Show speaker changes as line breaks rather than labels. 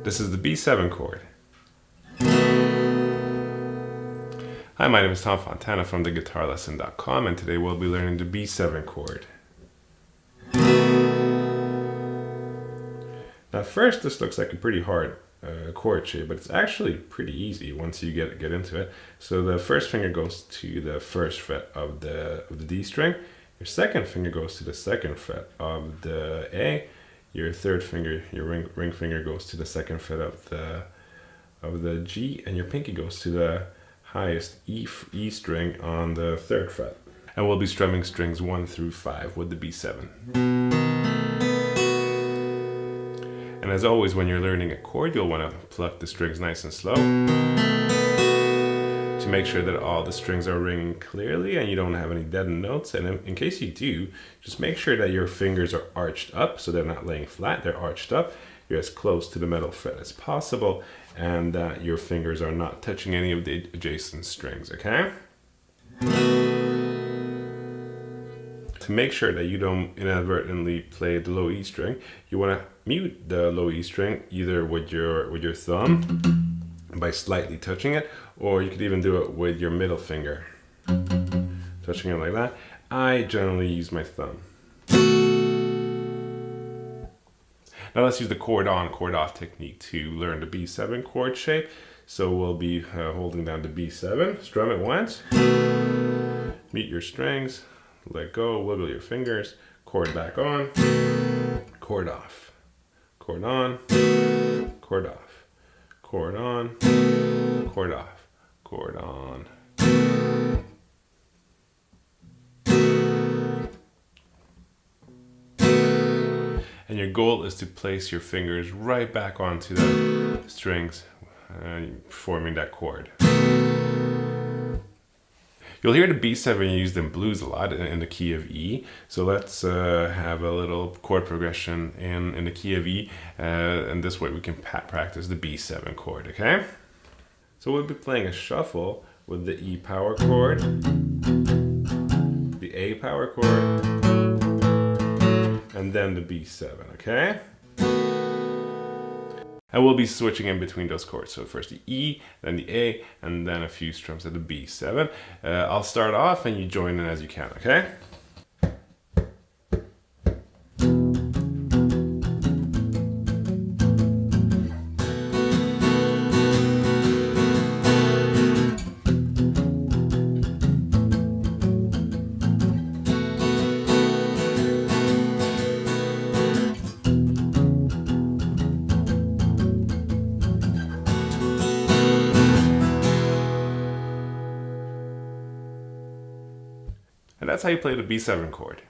This is the B7 chord. Hi, my name is Tom Fontana from TheGuitarLesson.com, and today we'll be learning the B7 chord. Now first, this looks like a pretty hard chord shape, but it's actually pretty easy once you get into it. So the first finger goes to the first fret of the D string. Your second finger goes to the second fret of the A. Your third finger, your ring finger, goes to the second fret of the G, and your pinky goes to the highest E string on the third fret. And we'll be strumming strings 1 through 5 with the B7. And as always, when you're learning a chord, you'll want to pluck the strings nice and slow to make sure that all the strings are ringing clearly and you don't have any deadened notes. And in case you do, just make sure that your fingers are arched up, so they're not laying flat, they're arched up. You're as close to the metal fret as possible, and that your fingers are not touching any of the adjacent strings, okay? To make sure that you don't inadvertently play the low E string, you want to mute the low E string either with your thumb by slightly touching it, or you could even do it with your middle finger, touching it like that. I generally use my thumb. Now let's use the chord on, chord off technique to learn the B7 chord shape. So we'll be holding down the B7, strum it once, mute your strings, let go, wiggle your fingers, chord back on, chord off, chord on, chord off, chord on, chord off, chord on. And your goal is to place your fingers right back onto the strings, forming that chord. You'll hear the B7 used in blues a lot in the key of E. So let's have a little chord progression in the key of E, and this way we can practice the B7 chord, okay? So we'll be playing a shuffle with the E power chord, the A power chord, and then the B7, okay? And we'll be switching in between those chords. So first the E, then the A, and then a few strums of the B7. I'll start off and you join in as you can, okay? And that's how you play the B7 chord.